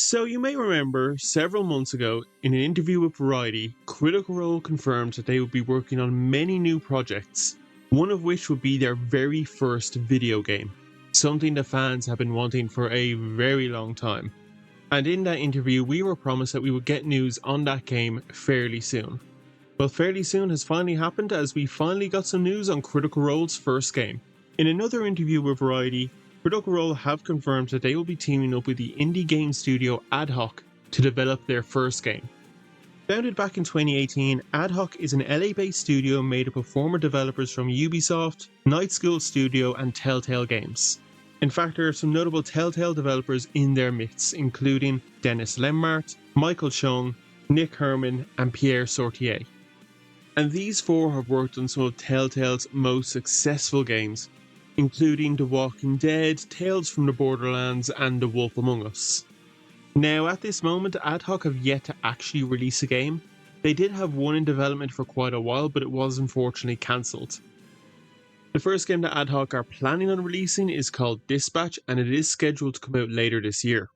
So you may remember several months ago in an interview with Variety, Critical Role confirmed that they would be working on many new projects, one of which would be their very first video game, something the fans have been wanting for a very long time. And in that interview we were promised that we would get news on that game fairly soon. Well, fairly soon has finally happened as we finally got some news on Critical Role's first game. In another interview with Variety, Critical Role have confirmed that they will be teaming up with the indie game studio AdHoc to develop their first game. Founded back in 2018, AdHoc is an LA-based studio made up of former developers from Ubisoft, Night School Studio and Telltale Games. In fact, there are some notable Telltale developers in their midst, including Dennis Lemmart, Michael Chung, Nick Herman and Pierre Sortier. And these four have worked on some of Telltale's most successful games, including The Walking Dead, Tales from the Borderlands and The Wolf Among Us. Now at this moment, AdHoc have yet to actually release a game. They did have one in development for quite a while, but it was unfortunately cancelled. The first game that AdHoc are planning on releasing is called Dispatch, and it is scheduled to come out later this year.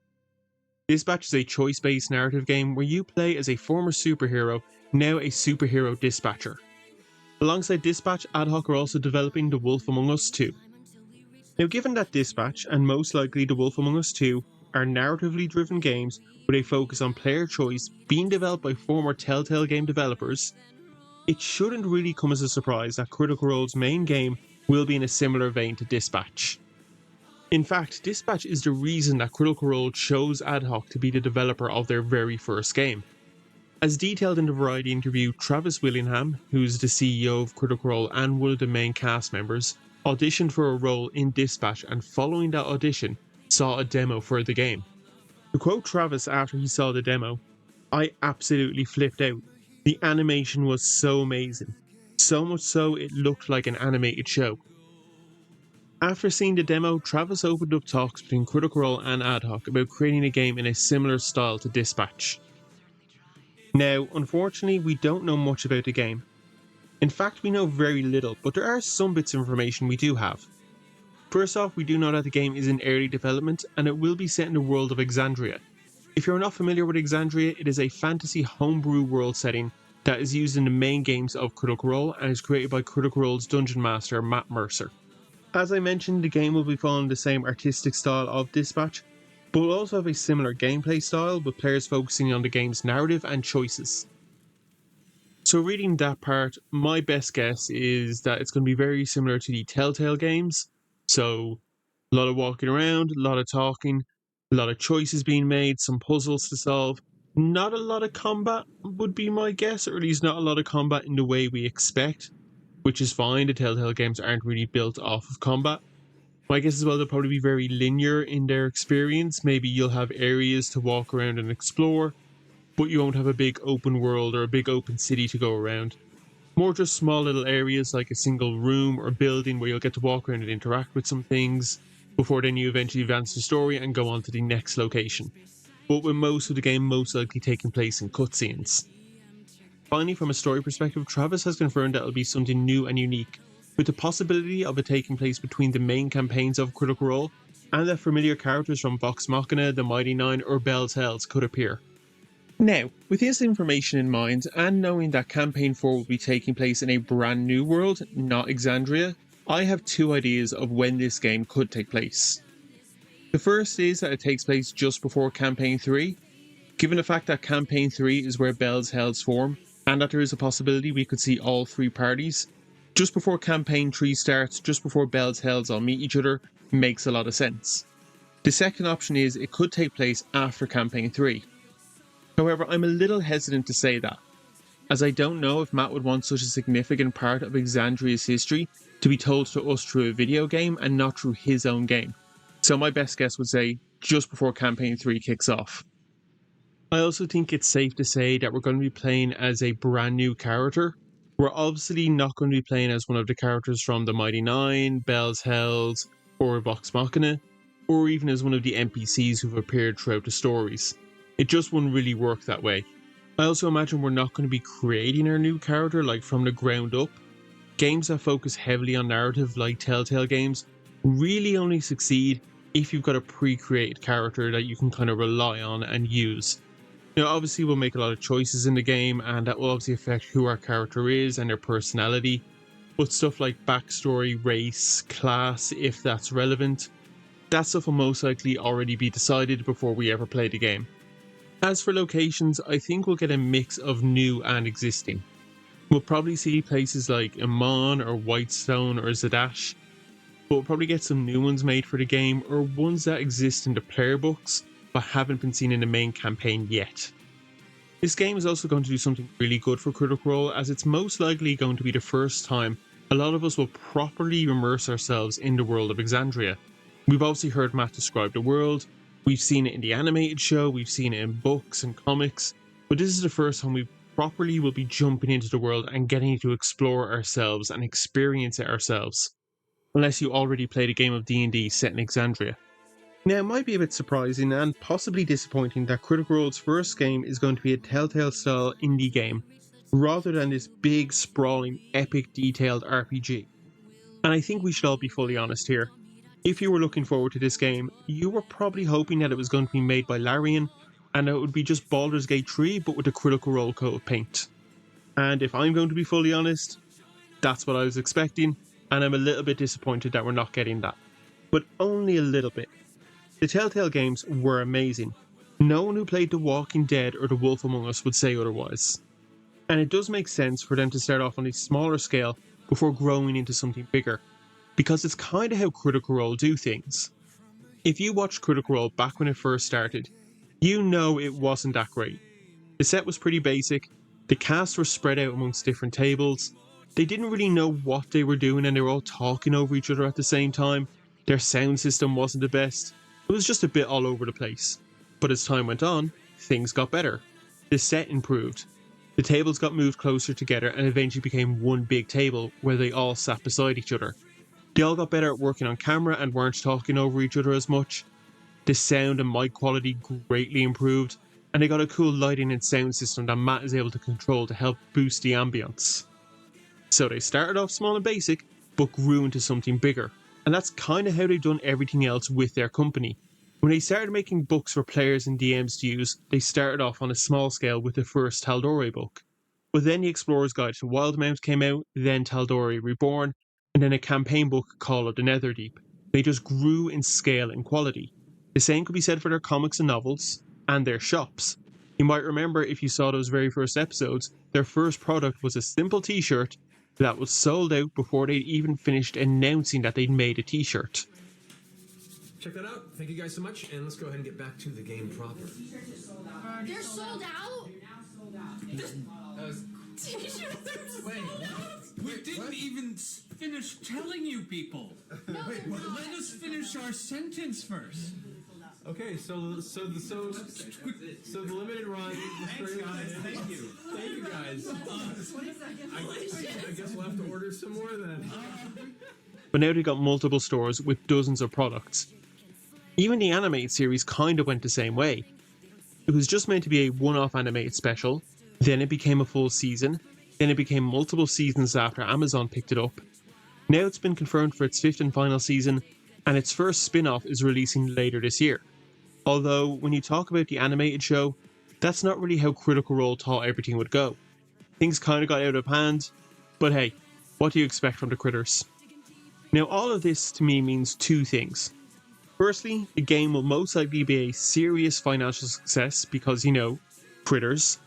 Dispatch is a choice-based narrative game where you play as a former superhero, now a superhero dispatcher. Alongside Dispatch, AdHoc are also developing The Wolf Among Us 2. Now, given that Dispatch, and most likely The Wolf Among Us 2, are narratively driven games with a focus on player choice being developed by former Telltale game developers, it shouldn't really come as a surprise that Critical Role's main game will be in a similar vein to Dispatch. In fact, Dispatch is the reason that Critical Role chose AdHoc to be the developer of their very first game. As detailed in the Variety interview, Travis Willingham, who's the CEO of Critical Role and one of the main cast members, auditioned for a role in Dispatch and following that audition, saw a demo for the game. To quote Travis after he saw the demo, "I absolutely flipped out. The animation was so amazing. So much so it looked like an animated show." After seeing the demo, Travis opened up talks between Critical Role and AdHoc about creating a game in a similar style to Dispatch. Now, unfortunately, we don't know much about the game. In fact, we know very little, but there are some bits of information we do have. First off, we do know that the game is in early development and it will be set in the world of Exandria. If you're not familiar with Exandria, it is a fantasy homebrew world setting that is used in the main games of Critical Role and is created by Critical Role's dungeon master Matt Mercer. As I mentioned, the game will be following the same artistic style of Dispatch, but will also have a similar gameplay style with players focusing on the game's narrative and choices. So reading that part, my best guess is that it's going to be very similar to the Telltale games. So a lot of walking around, a lot of talking, a lot of choices being made, some puzzles to solve. Not a lot of combat would be my guess, or at least not a lot of combat in the way we expect, which is fine. The Telltale games aren't really built off of combat. My guess as well, they'll probably be very linear in their experience. Maybe you'll have areas to walk around and explore, but you won't have a big open world or a big open city to go around. More just small little areas like a single room or building where you'll get to walk around and interact with some things, before then you eventually advance the story and go on to the next location. But with most of the game most likely taking place in cutscenes. Finally, from a story perspective, Travis has confirmed that it'll be something new and unique, with the possibility of it taking place between the main campaigns of Critical Role, and that familiar characters from Vox Machina, the Mighty Nine or Bell's Hells could appear. Now, with this information in mind, and knowing that Campaign 4 will be taking place in a brand new world, not Exandria, I have two ideas of when this game could take place. The first is that it takes place just before Campaign 3. Given the fact that Campaign 3 is where Bell's Hells form, and that there is a possibility we could see all three parties, just before Campaign 3 starts, just before Bell's Hells all meet each other, makes a lot of sense. The second option is it could take place after Campaign 3. However, I'm a little hesitant to say that, as I don't know if Matt would want such a significant part of Exandria's history to be told to us through a video game and not through his own game. So my best guess would say just before Campaign 3 kicks off. I also think it's safe to say that we're going to be playing as a brand new character. We're obviously not going to be playing as one of the characters from the Mighty Nine, Bell's Hells, or Vox Machina, or even as one of the NPCs who've appeared throughout the stories. It just wouldn't really work that way. I also imagine we're not going to be creating our new character like from the ground up. Games that focus heavily on narrative like Telltale games really only succeed if you've got a pre-created character that you can kind of rely on and use. Now, obviously, we'll make a lot of choices in the game, and that will obviously affect who our character is and their personality. But stuff like backstory, race, class, if that's relevant, that stuff will most likely already be decided before we ever play the game. As for locations, I think we'll get a mix of new and existing. We'll probably see places like Amon or Whitestone or Zadash, but we'll probably get some new ones made for the game, or ones that exist in the player books but haven't been seen in the main campaign yet. This game is also going to do something really good for Critical Role, as it's most likely going to be the first time a lot of us will properly immerse ourselves in the world of Exandria. We've obviously heard Matt describe the world, we've seen it in the animated show, we've seen it in books and comics, but this is the first time we properly will be jumping into the world and getting to explore ourselves and experience it ourselves. Unless you already played a game of D&D set in Exandria. Now, it might be a bit surprising and possibly disappointing that Critical Role's first game is going to be a Telltale-style indie game, rather than this big, sprawling, epic, detailed RPG. And I think we should all be fully honest here. If you were looking forward to this game, you were probably hoping that it was going to be made by Larian, and it would be just Baldur's Gate 3 but with a Critical Role coat of paint. And if I'm going to be fully honest, that's what I was expecting, and I'm a little bit disappointed that we're not getting that. But only a little bit. The Telltale games were amazing. No one who played The Walking Dead or The Wolf Among Us would say otherwise. And it does make sense for them to start off on a smaller scale before growing into something bigger, because it's kind of how Critical Role do things. If you watched Critical Role back when it first started, you know it wasn't that great. The set was pretty basic, the cast were spread out amongst different tables, they didn't really know what they were doing and they were all talking over each other at the same time, their sound system wasn't the best, it was just a bit all over the place. But as time went on, things got better. The set improved. The tables got moved closer together and eventually became one big table where they all sat beside each other. They all got better at working on camera and weren't talking over each other as much. The sound and mic quality greatly improved, and they got a cool lighting and sound system that Matt is able to control to help boost the ambience. So they started off small and basic, but grew into something bigger. And that's kind of how they've done everything else with their company. When they started making books for players and DMs to use, they started off on a small scale with the first Tal'Dorei book. But then the Explorer's Guide to Wildemount came out, then Tal'Dorei Reborn, and then a campaign book Call of the Netherdeep. They just grew in scale and quality. The same could be said for their comics and novels, and their shops. You might remember if you saw those very first episodes, their first product was a simple t-shirt that was sold out before they'd even finished announcing that they'd made a t-shirt. Check that out. Thank you guys so much, and let's go ahead and get back to the game proper. They're sold out? T-shirts? Wait, what? We didn't even finish telling you people. No, Wait, let us finish our sentence first. Okay, so the limited run. Thanks, guys. Thank you. Thank you guys. I guess we'll have to order some more then. But now they've got multiple stores with dozens of products. Even the animated series kind of went the same way. It was just meant to be a one-off animated special, then it became a full season, then it became multiple seasons after Amazon picked it up. Now it's been confirmed for its 5th and final season, and its first spin-off is releasing later this year. Although, when you talk about the animated show, that's not really how Critical Role thought everything would go. Things kind of got out of hand, but hey, what do you expect from the critters? Now, all of this to me means two things. Firstly, the game will most likely be a serious financial success because, critters.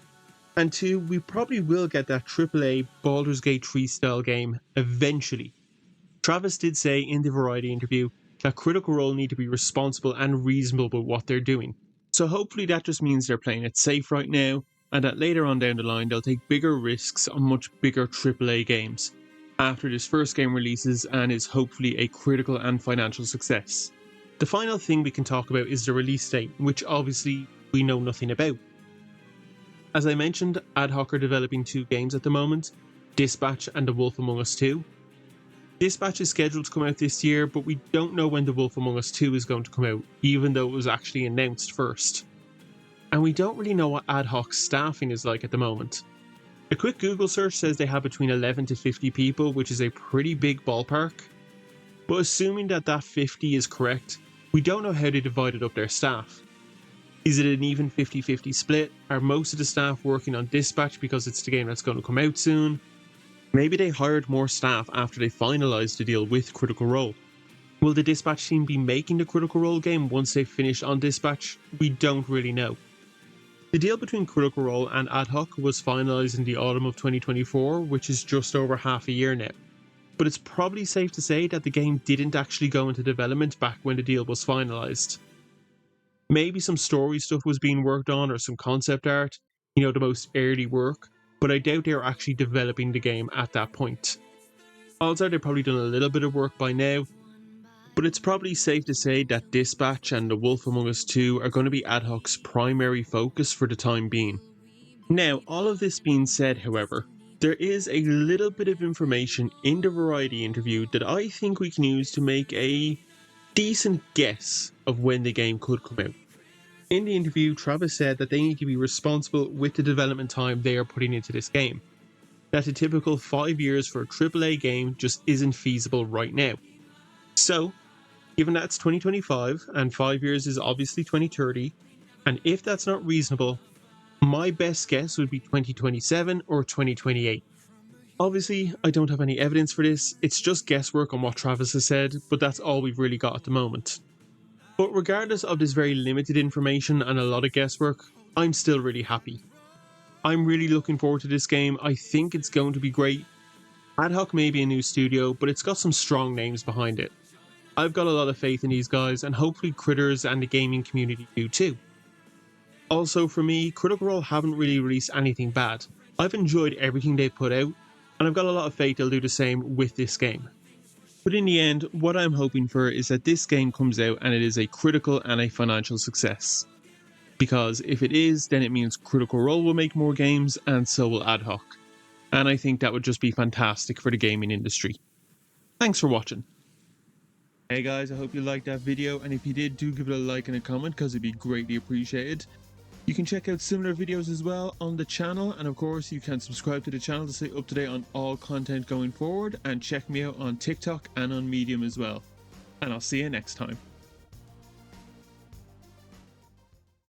And two, we probably will get that AAA Baldur's Gate 3 style game eventually. Travis did say in the Variety interview that Critical Role need to be responsible and reasonable with what they're doing. So hopefully that just means they're playing it safe right now, and that later on down the line they'll take bigger risks on much bigger AAA games, after this first game releases and is hopefully a critical and financial success. The final thing we can talk about is the release date, which obviously we know nothing about. As I mentioned, AdHoc are developing 2 games at the moment, Dispatch and The Wolf Among Us 2. Dispatch is scheduled to come out this year, but we don't know when The Wolf Among Us 2 is going to come out, even though it was actually announced first. And we don't really know what AdHoc's staffing is like at the moment. A quick Google search says they have between 11 to 50 people, which is a pretty big ballpark. But assuming that 50 is correct, We don't know how they divided up their staff. Is it an even 50-50 split? Are most of the staff working on Dispatch because it's the game that's going to come out soon? Maybe they hired more staff after they finalised the deal with Critical Role. Will the Dispatch team be making the Critical Role game once they've finished on Dispatch? We don't really know. The deal between Critical Role and AdHoc was finalised in the autumn of 2024, which is just over half a year now. But it's probably safe to say that the game didn't actually go into development back when the deal was finalised. Maybe some story stuff was being worked on or some concept art, the most early work, but I doubt they were actually developing the game at that point. Odds are they've probably done a little bit of work by now, but it's probably safe to say that Dispatch and The Wolf Among Us 2 are going to be AdHoc's primary focus for the time being. Now, all of this being said, however, there is a little bit of information in the Variety interview that I think we can use to make a decent guess of when the game could come out. In the interview, Travis said that they need to be responsible with the development time they are putting into this game. That the typical 5 years for a AAA game just isn't feasible right now. So, given that it's 2025 and 5 years is obviously 2030, and if that's not reasonable, my best guess would be 2027 or 2028. Obviously, I don't have any evidence for this, it's just guesswork on what Travis has said, but that's all we've really got at the moment. But regardless of this very limited information and a lot of guesswork, I'm still really happy. I'm really looking forward to this game, I think it's going to be great. AdHoc may be a new studio, but it's got some strong names behind it. I've got a lot of faith in these guys, and hopefully Critters and the gaming community do too. Also for me, Critical Role haven't really released anything bad. I've enjoyed everything they put out, and I've got a lot of faith they'll do the same with this game. But in the end, what I'm hoping for is that this game comes out and it is a critical and a financial success. Because if it is, then it means Critical Role will make more games, and so will AdHoc. And I think that would just be fantastic for the gaming industry. Thanks for watching. Hey guys, I hope you liked that video, and if you did, do give it a like and a comment because it'd be greatly appreciated. You can check out similar videos as well on the channel, and of course you can subscribe to the channel to stay up to date on all content going forward, and check me out on TikTok and on Medium as well. And I'll see you next time.